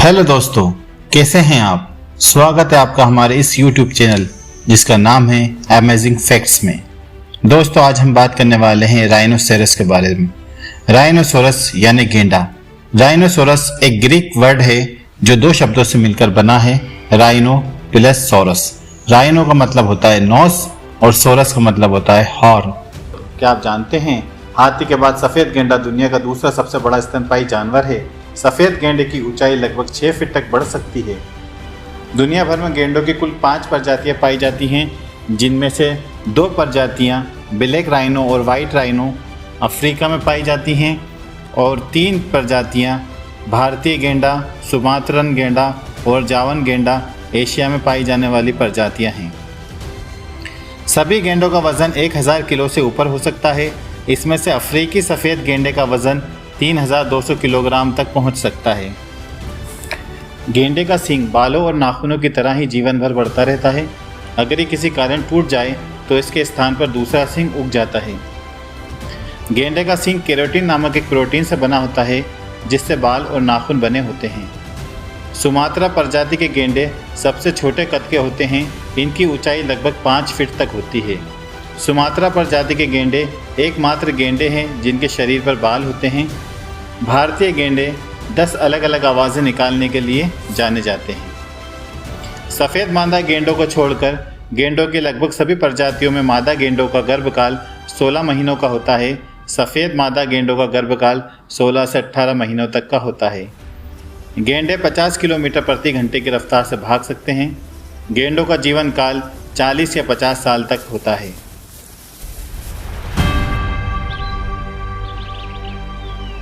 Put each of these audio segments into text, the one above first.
Hello दोस्तों, कैसे हैं आप। स्वागत है आपका हमारे इस YouTube चैनल जिसका नाम है अमेजिंग फैक्ट्स में। दोस्तों, आज हम बात करने वाले हैं राइनोसेरस के बारे में। राइनोसोरस यानी गेंडा। राइनोसोरस एक ग्रीक वर्ड है जो दो शब्दों से मिलकर बना है, राइनो प्लस सोरस। राइनो का मतलब होता है नोस और सोरस का मतलब होता है हॉर्न। क्या आप जानते हैं, हाथी के बाद सफेद गेंडा दुनिया का दूसरा सबसे बड़ा स्तनपायी जानवर है। सफेद गेंडे की ऊंचाई लगभग 6 फीट तक बढ़ सकती है। दुनिया भर में गेंडों की कुल 5 प्रजातियां पाई जाती हैं, जिनमें से 2 प्रजातियां ब्लैक राइनो और वाइट राइनो अफ्रीका में पाई जाती हैं और 3 प्रजातियां भारतीय गेंडा, सुमात्रन गेंडा और जावन गेंडा एशिया में पाई जाने वाली प्रजातियां हैं। सभी गेंडों का वजन 1000 किलो से ऊपर हो सकता है। इसमें से अफ्रीकी सफ़ेद गेंडे का वजन 3200 किलोग्राम तक पहुंच सकता है। गेंडे का सींग बालों और नाखूनों की तरह ही जीवन भर बढ़ता रहता है। अगर ये किसी कारण टूट जाए तो इसके स्थान पर दूसरा सींग उग जाता है। गेंडे का सींग केराटिन नामक एक प्रोटीन से बना होता है, जिससे बाल और नाखून बने होते हैं। सुमात्रा प्रजाति के गेंडे सबसे छोटे कद के होते हैं। इनकी ऊंचाई लगभग 5 फीट तक होती है। सुमात्रा प्रजाति के गेंडे एकमात्र गेंडे हैं जिनके शरीर पर बाल होते हैं। भारतीय गेंडे 10 अलग अलग आवाज़ें निकालने के लिए जाने जाते हैं। सफ़ेद मादा गेंडों को छोड़कर गेंडों की लगभग सभी प्रजातियों में मादा गेंडों का गर्भकाल 16 महीनों का होता है। सफ़ेद मादा गेंडों का गर्भकाल 16 से 18 महीनों तक का होता है। गेंडे 50 किलोमीटर प्रति घंटे की रफ्तार से भाग सकते हैं। गेंडों का जीवन काल 40 या 50 साल तक होता है।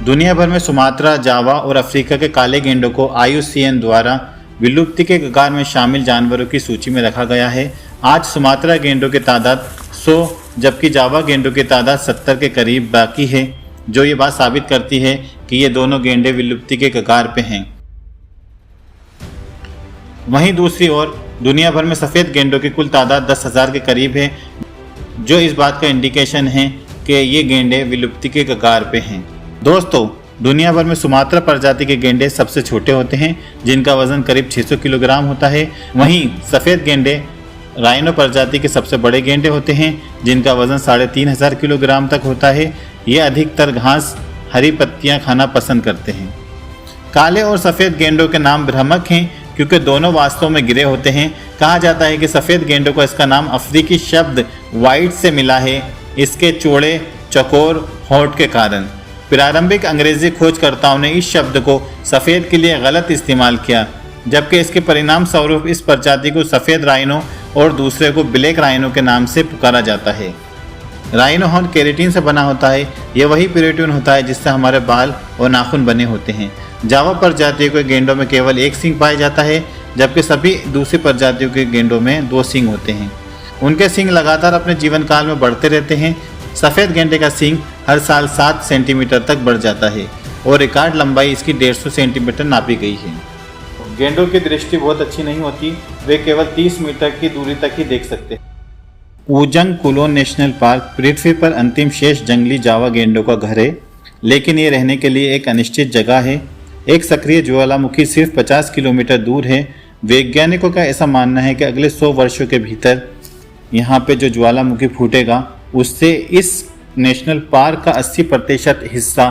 दुनिया भर में सुमात्रा, जावा और अफ्रीका के काले गेंडों को IUCN द्वारा विलुप्ति के कगार में शामिल जानवरों की सूची में रखा गया है। आज सुमात्रा गेंडों की तादाद 100 जबकि जावा गेंडों की तादाद 70 के करीब बाकी है, जो ये बात साबित करती है कि ये दोनों गेंडे विलुप्ति के कगार पे हैं। वहीं दूसरी ओर दुनिया भर में सफ़ेद गेंडों की कुल तादाद 10,000 के करीब है, जो इस बात का इंडिकेशन है कि ये गेंडे विलुप्ति के कगार पे हैं। दोस्तों, दुनिया भर में सुमात्रा प्रजाति के गेंडे सबसे छोटे होते हैं, जिनका वजन करीब 600 किलोग्राम होता है। वहीं सफ़ेद गेंडे राइनो प्रजाति के सबसे बड़े गेंडे होते हैं, जिनका वजन 3500 किलोग्राम तक होता है। ये अधिकतर घास, हरी पत्तियां खाना पसंद करते हैं। काले और सफ़ेद गेंडों के नाम भ्रामक हैं क्योंकि दोनों वास्तव में गिरे होते हैं। कहा जाता है कि सफ़ेद गेंडों को इसका नाम अफ्रीकी शब्द वाइट से मिला है, इसके चौड़े चौकोर होंठ के कारण। प्रारंभिक अंग्रेजी खोजकर्ताओं ने इस शब्द को सफ़ेद के लिए गलत इस्तेमाल किया, जबकि इसके परिणाम स्वरूप इस प्रजाति को सफ़ेद राइनो और दूसरे को ब्लैक राइनो के नाम से पुकारा जाता है। राइनो हॉर्न केराटिन से बना होता है। यह वही प्रोटीन होता है जिससे हमारे बाल और नाखून बने होते हैं। जावा प्रजातियों के गेंडों में केवल 1 सींग पाया जाता है, जबकि सभी दूसरी प्रजातियों के गेंडों में 2 सींग होते हैं। उनके सींग लगातार अपने जीवन काल में बढ़ते रहते हैं। सफ़ेद गेंडे का सींग हर साल 7 सेंटीमीटर तक बढ़ जाता है और रिकॉर्ड लंबाई इसकी 150 सेंटीमीटर नापी गई है। गेंडों की दृष्टि बहुत अच्छी नहीं होती, वे केवल 30 मीटर की दूरी तक ही देख सकते हैं। ऊजंग कुलोन नेशनल पार्क पृथ्वी पर अंतिम शेष जंगली जावा गेंडों का घर है, लेकिन ये रहने के लिए एक अनिश्चित जगह है। एक सक्रिय ज्वालामुखी सिर्फ 50 किलोमीटर दूर है। वैज्ञानिकों का ऐसा मानना है कि अगले 100 वर्षों के भीतर यहाँ पे जो ज्वालामुखी फूटेगा उससे इस नेशनल पार्क का 80% हिस्सा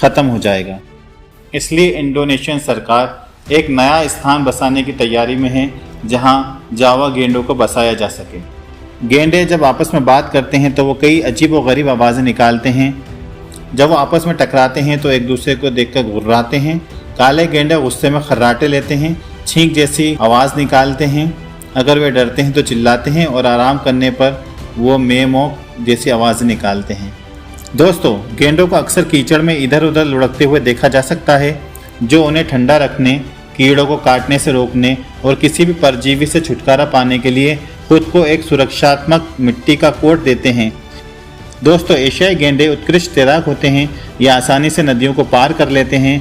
ख़त्म हो जाएगा। इसलिए इंडोनेशियन सरकार एक नया स्थान बसाने की तैयारी में है जहां जावा गेंडों को बसाया जा सके। गेंडे जब आपस में बात करते हैं तो वो कई अजीब व गरीब आवाज़ें निकालते हैं। जब वो आपस में टकराते हैं तो एक दूसरे को देखकर घुर्राते हैं। काले गेंडे गुस्से में खर्राटे लेते हैं, छींक जैसी आवाज़ निकालते हैं। अगर वे डरते हैं तो चिल्लाते हैं और आराम करने पर वो मेमो जैसी आवाज़ें निकालते हैं। दोस्तों, गेंडों को अक्सर कीचड़ में इधर उधर लुढ़कते हुए देखा जा सकता है, जो उन्हें ठंडा रखने, कीड़ों को काटने से रोकने और किसी भी परजीवी से छुटकारा पाने के लिए खुद को एक सुरक्षात्मक मिट्टी का कोट देते हैं। दोस्तों, एशियाई गेंडे उत्कृष्ट तैराक होते हैं। ये आसानी से नदियों को पार कर लेते हैं,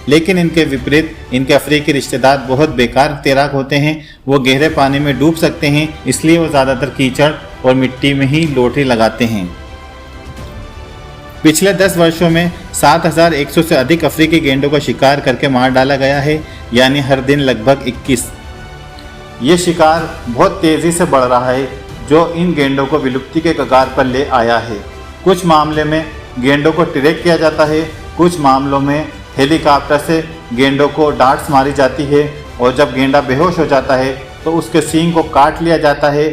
लेकिन इनके विपरीत इनके अफ्रीकी रिश्तेदार बहुत बेकार तैराक होते हैं। वो गहरे पानी में डूब सकते हैं, इसलिए वो ज़्यादातर कीचड़ और मिट्टी में ही लोटे लगाते हैं। पिछले 10 वर्षों में 7100 से अधिक अफ्रीकी गेंडों का शिकार करके मार डाला गया है, यानी हर दिन लगभग 21। ये शिकार बहुत तेज़ी से बढ़ रहा है, जो इन गेंडों को विलुप्ति के कगार पर ले आया है। कुछ मामले में गेंडों को ट्रैक किया जाता है, कुछ मामलों में हेलीकॉप्टर से गेंडों को डार्ट्स मारी जाती है और जब गेंडा बेहोश हो जाता है तो उसके सींग को काट लिया जाता है।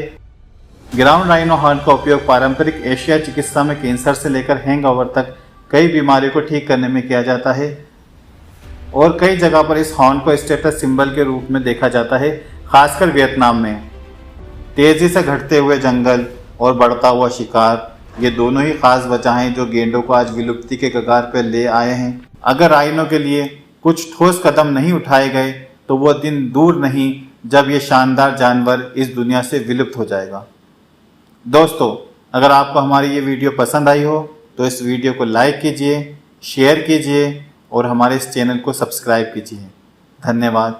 ग्राउंड राइनो हॉर्न का उपयोग पारंपरिक एशियाई चिकित्सा में कैंसर से लेकर हैंगओवर तक कई बीमारियों को ठीक करने में किया जाता है और कई जगह पर इस हॉर्न को स्टेटस सिंबल के रूप में देखा जाता है, खासकर वियतनाम में। तेजी से घटते हुए जंगल और बढ़ता हुआ शिकार, ये दोनों ही खास वजह हैं जो गेंडों को आज विलुप्ति के कगार पर ले आए हैं। अगर राइनो के लिए कुछ ठोस कदम नहीं उठाए गए तो वो दिन दूर नहीं जब ये शानदार जानवर इस दुनिया से विलुप्त हो जाएगा। दोस्तों, अगर आपको हमारी ये वीडियो पसंद आई हो तो इस वीडियो को लाइक कीजिए, शेयर कीजिए और हमारे इस चैनल को सब्सक्राइब कीजिए। धन्यवाद।